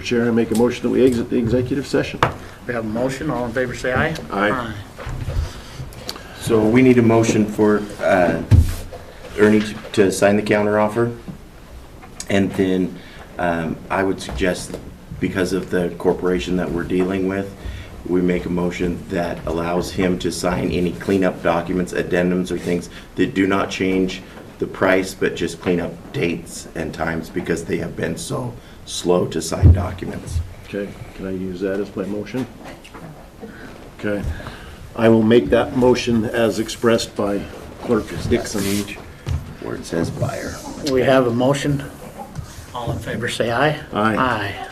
Mr. Chair, I make a motion that we exit the executive session. We have a motion. All in favor say aye. Aye. So we need a motion for Ernie to sign the counteroffer. And then I would suggest, because of the corporation that we're dealing with, we make a motion that allows him to sign any cleanup documents, addendums, or things that do not change the price, but just clean up dates and times because they have been so slow to sign documents. Okay, can I use that as my motion? Okay. I will make that motion as expressed by Clerk Dixon. Where it says buyer. We have a motion. All in favor say aye. Aye. Aye.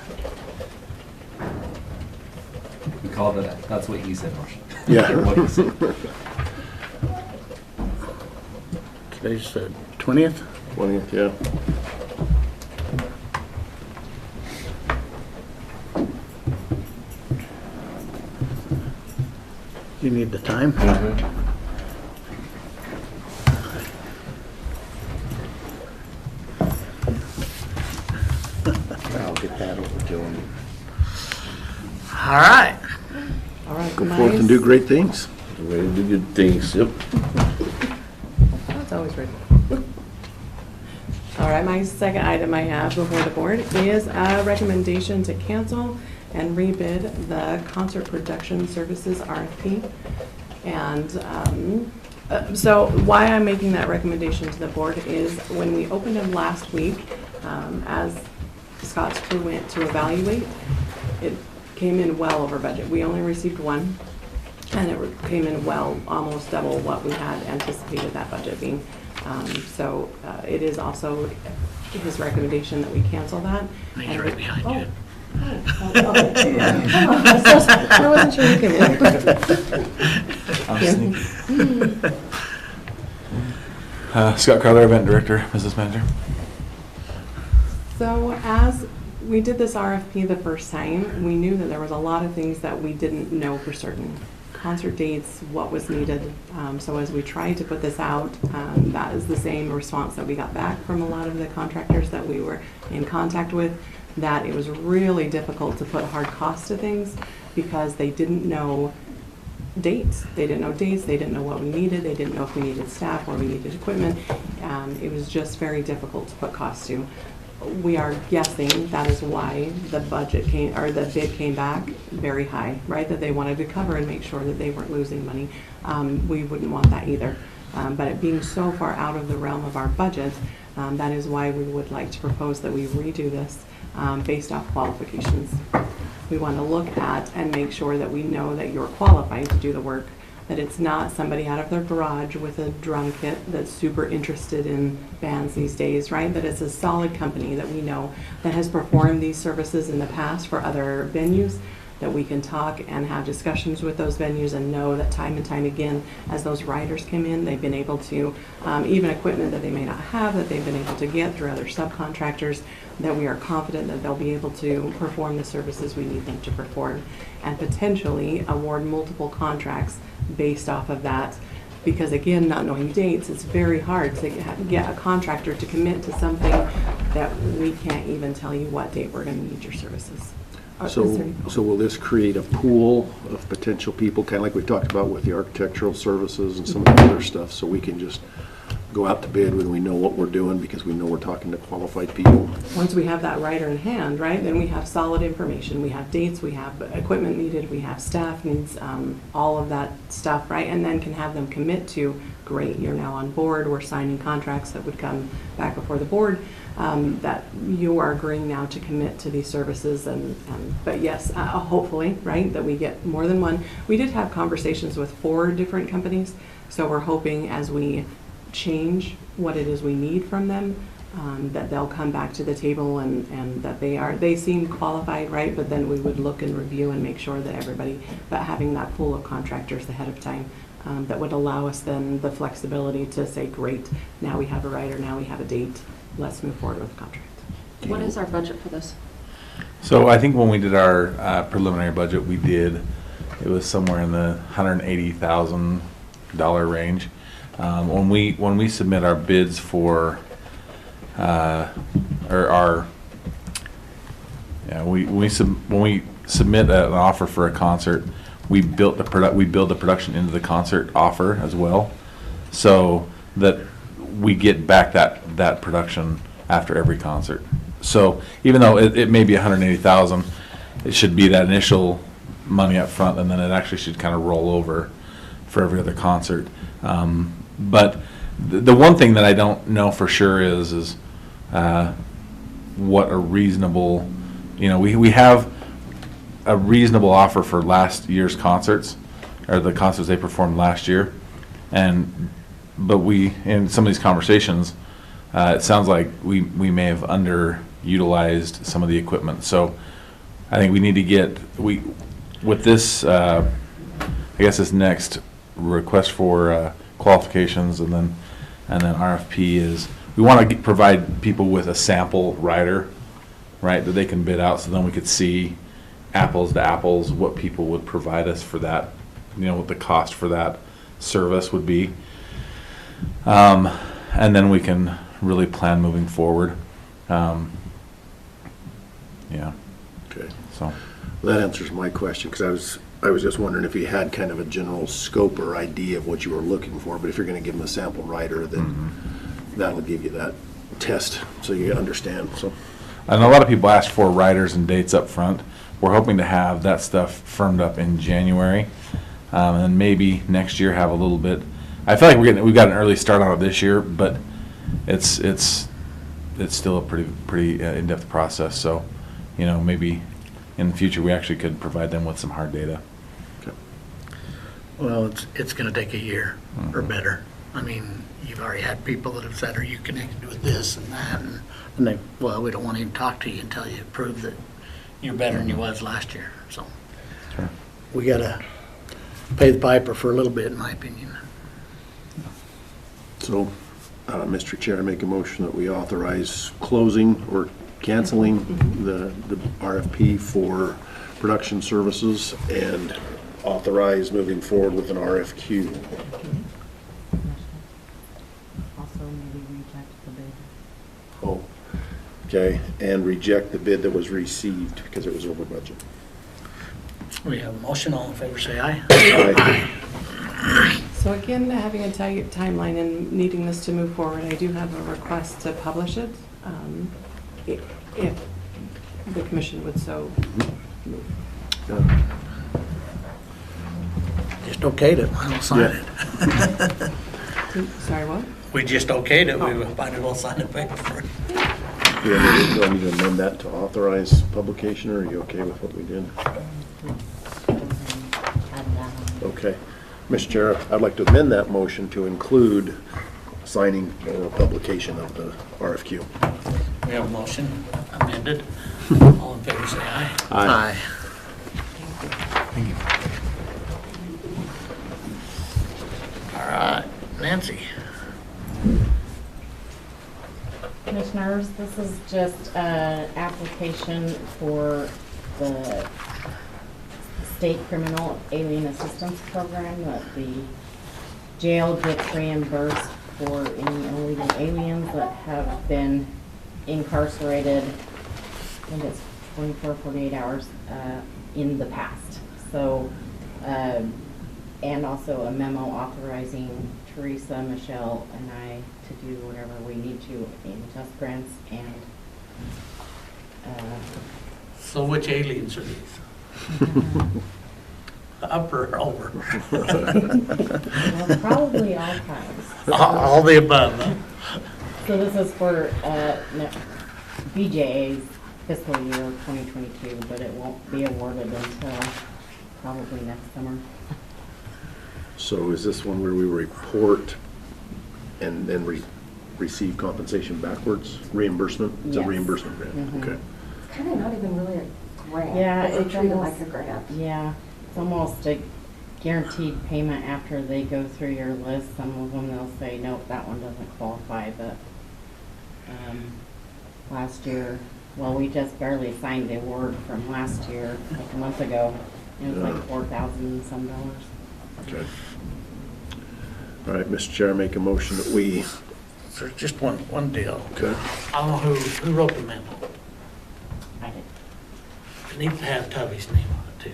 We called it, that's what he said, motion. Yeah. Or what he said. Today's the 20th. 20th, yeah. You need the time? I'll get that over to him. All right. All right, Go forth and do great things. Way to do good things. Yep. That's always right. All right, my second item I have before the board is a recommendation to cancel and rebid the concert production services RFP. And so why I'm making that recommendation to the board is when we opened them last week, as Scott's crew went to evaluate, it came in well over budget. We only received one, and it came in well, almost double what we had anticipated that budget being. So it is also his recommendation that we cancel that. He's And right behind you. okay. I wasn't sure you could. Scott Crowther, Event Director, Business Manager. So as we did this RFP the first time, we knew that there was a lot of things that we didn't know for certain. Concert dates, what was needed. So as we tried to put this out, that is the same response that we got back from a lot of the contractors that we were in contact with, that it was really difficult to put hard costs to things because they didn't know dates. They didn't know dates, they didn't know what we needed, they didn't know if we needed staff or we needed equipment. It was just very difficult to put costs to. We are guessing that is why the budget came, or the bid came back very high, right? That they wanted to cover and make sure that they weren't losing money. We wouldn't want that either. But it being so far out of the realm of our budget, that is why we would like to propose that we redo this based off qualifications. We want to look at and make sure that we know that you're qualified to do the work, that it's not somebody out of their garage with a drum kit that's super interested in bands these days, right? That it's a solid company that we know that has performed these services in the past for other venues, that we can talk and have discussions with those venues and know that time and time again, as those riders come in, they've been able to, even equipment that they may not have, that they've been able to get through other subcontractors, that we are confident that they'll be able to perform the services we need them to perform, and potentially award multiple contracts based off of that. Because again, not knowing dates, it's very hard to get a contractor to commit to something that we can't even tell you what date we're going to need your services. So will this create a pool of potential people, kind of like we talked about with the architectural services and some of the other stuff, so we can just go out to bid when we know what we're doing because we know we're talking to qualified people? Once we have that rider in hand, right, then we have solid information. We have dates, we have equipment needed, we have staff needs, all of that stuff, right? And then can have them commit to, great, you're now on board, we're signing contracts that would come back before the board, that you are agreeing now to commit to these services. But yes, hopefully, right, that we get more than one. We did have conversations with 4 different companies, so we're hoping as we change what it is we need from them, that they'll come back to the table and that they seem qualified, right? But then we would look and review and make sure that everybody, but having that pool of contractors ahead of time, that would allow us then the flexibility to say, great, now we have a rider, now we have a date, let's move forward with the contract. What is our budget for this? So I think when we did our preliminary budget, it was somewhere in the $180,000 range. When we submit our bids for, or our Yeah, when we submit an offer for a concert, we build the production into the concert offer as well, so that we get back that production after every concert. So even though it may be 180,000, it should be that initial money up front, and then it actually should kind of roll over for every other concert. But the one thing that I don't know for sure is what a reasonable, we have a reasonable offer for last year's concerts, or the concerts they performed last year, but in some of these conversations, it sounds like we may have underutilized some of the equipment. So I think we need to with this, I guess this next request for qualifications and then RFP is, we want to provide people with a sample rider, right, that they can bid out, so then we could see apples to apples what people would provide us for that, what the cost for that service would be. And then we can really plan moving forward. Yeah. Okay. So. That answers my question, because I was just wondering if you had kind of a general scope or idea of what you were looking for, but if you're going to give them a sample rider, then that'll give you that test so you understand. So, and a lot of people ask for riders and dates up front. We're hoping to have that stuff firmed up in January, and maybe next year have a little bit. I feel like we've got an early start on it this year, but it's still a pretty in-depth process. So, maybe in the future we actually could provide them with some hard data. Well, it's going to take a year or better. I mean, you've already had people that have said, are you connected with this and that? And they, well, we don't want to even talk to you until you prove that you're better than you was last year. So Sure. we got to pay the piper for a little bit, in my opinion. So, Mr. Chair, I make a motion that we authorize closing or canceling the RFP for production services and authorize moving forward with an RFQ. Also, maybe reject the bid. Oh, okay, and reject the bid that was received because it was over budget. We have a motion. All in favor, say aye. Aye. So again, having a tight timeline and needing this to move forward, I do have a request to publish it, if the commission would so move. Just okayed it. I'll sign Yeah. it. Sorry, what? We just okayed it. We might as well sign the paper for it. Do I need to amend that to authorize publication, or are you okay with what we did? Add that on. Okay. Mr. Chair, I'd like to amend that motion to include signing or publication of the RFQ. We have a motion amended. All in favor, say aye. Aye. Thank you. All right, Nancy. Commissioners, this is just an application for the State Criminal Alien Assistance Program that the jail gets reimbursed for any illegal aliens that have been incarcerated, I think it's 24, 48 hours in the past. So, and also a memo authorizing Teresa, Michelle, and I to do whatever we need to in test grants and So which aliens are these? Up or over? well, probably all kinds. All the above. Huh? So this is for BJA's fiscal year 2022, but it won't be awarded until probably next summer. So is this one where we report and then receive compensation backwards? Reimbursement? It's a Yes. reimbursement grant, Mhm. okay. It's kind of not even really a grant. Yeah, but they it's treat it almost- like a grant. Yeah, it's almost a guaranteed payment after they go through your list. Some of them, they'll say, nope, that one doesn't qualify, but last year, well, we just barely signed the award from last year, like a month ago. It was like $4,000 and some dollars. Okay. All right, Mr. Chair, I make a motion that we, So just one deal. okay, I don't know who wrote the memo. I did. It needs to have Tubby's name on it too.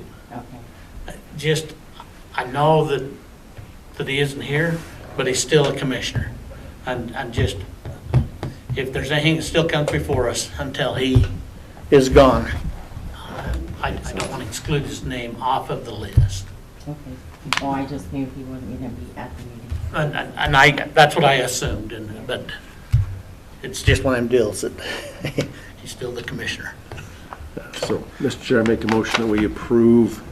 Okay. Just, I know that he isn't here, but he's still a commissioner. And just, if there's anything that still comes before us until he is gone, I don't want to exclude his name off of the list. Okay. Well, I just knew he wasn't going to be at the meeting. And that's what I assumed, but it's just one of them deals that he's still the commissioner. So, Mr. Chair, I make a motion that we approve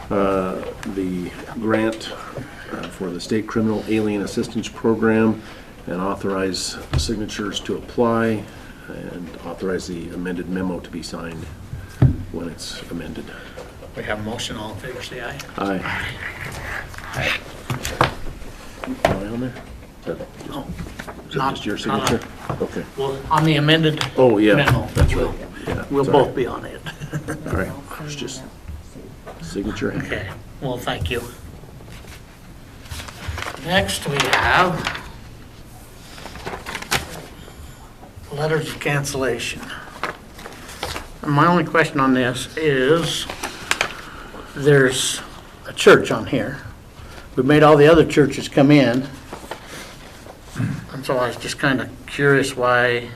the grant for the State Criminal Alien Assistance Program and authorize signatures to apply and authorize the amended memo to be signed when it's amended. We have a motion, all in favor, say aye. Aye. Am I on there? No, Is that just your signature? Okay. Well, on the amended Oh, yeah, memo, that's right. Yeah, we'll sorry. both be on it. All right, it's just signature. Okay, well, thank you. Next, we have letters of cancellation. And my only question on this is, there's a church on here. We made all the other churches come in. And so I was just kind of curious why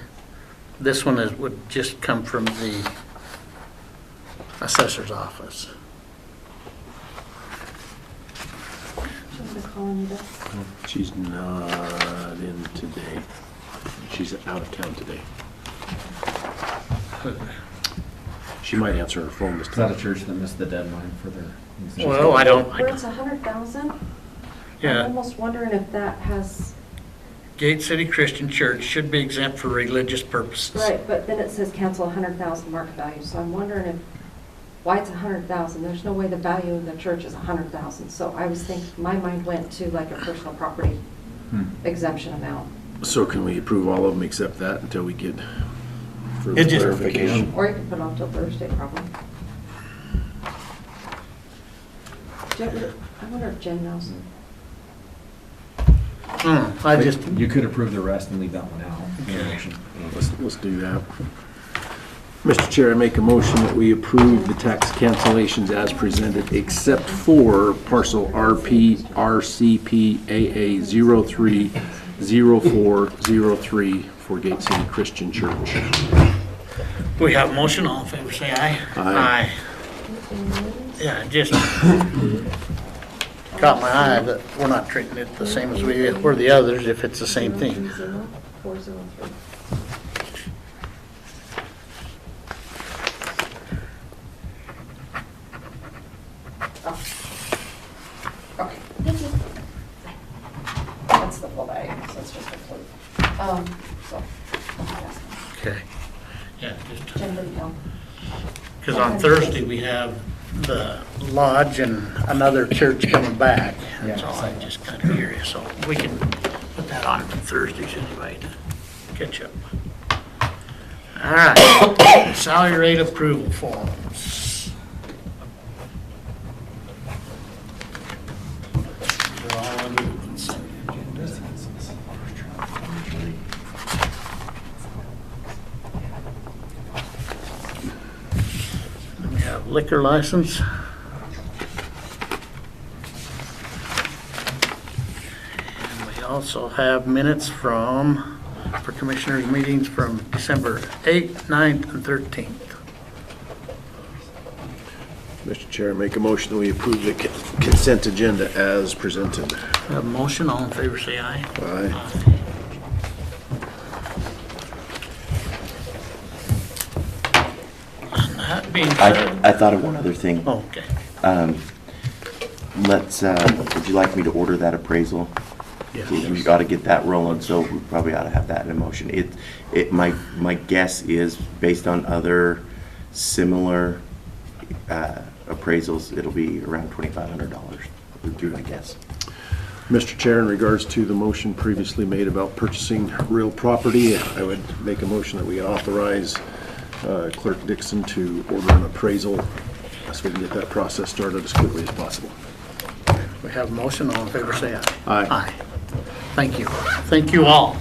this one would just come from the assessor's office. She's not in today. She's out of town today. She might answer her phone this Is that time. a church that missed the deadline for their? Well, I don't, Where it's 100,000? I'm yeah, almost wondering if that has, Gate City Christian Church should be exempt for religious purposes. right, but then it says cancel 100,000 market value, so I'm wondering if, why it's 100,000? There's no way the value of the church is 100,000. So I was thinking, my mind went to like a personal property exemption amount. So can we approve all of them except that until we get further It just- clarification? Or you can put it off till Thursday, probably. I wonder if Jen knows. I just, You could approve the rest and leave that one out. Let's do that. Mr. Chair, I make a motion that we approve the tax cancellations as presented except for parcel RP RCP AA 030403 for Gate City Christian Church. we have a motion, all in favor, say aye. Aye. Yeah, it just caught my eye that we're not treating it the same as we were the others if it's the same thing. 403. Okay. That's the full value, so it's just a clue. So, Okay. Yeah, just, Jen didn't know. because on Thursday we have the lodge and another church coming back. And so I'm just kind of curious, so we can put that on for Thursdays anyway to catch up. All right, salary rate approval forms. They're all under the consent agenda. We have liquor license. And we also have minutes for commissioners' meetings from December 8th, 9th, and 13th. Mr. Chair, I make a motion that we approve the consent agenda as presented. We have a motion, all in favor say aye. Aye. And that being said, I thought of one other thing. oh, okay. Would you like me to order that appraisal? We got to get that rolling, so we probably ought to have that in motion. My guess is, based on other similar appraisals, it'll be around $2,500, would be my guess. Mr. Chair, in regards to the motion previously made about purchasing real property, I would make a motion that we authorize Clerk Dixon to order an appraisal so we can get that process started as quickly as possible. We have a motion, all in favor say aye. Aye. Aye. Thank you. Thank you all.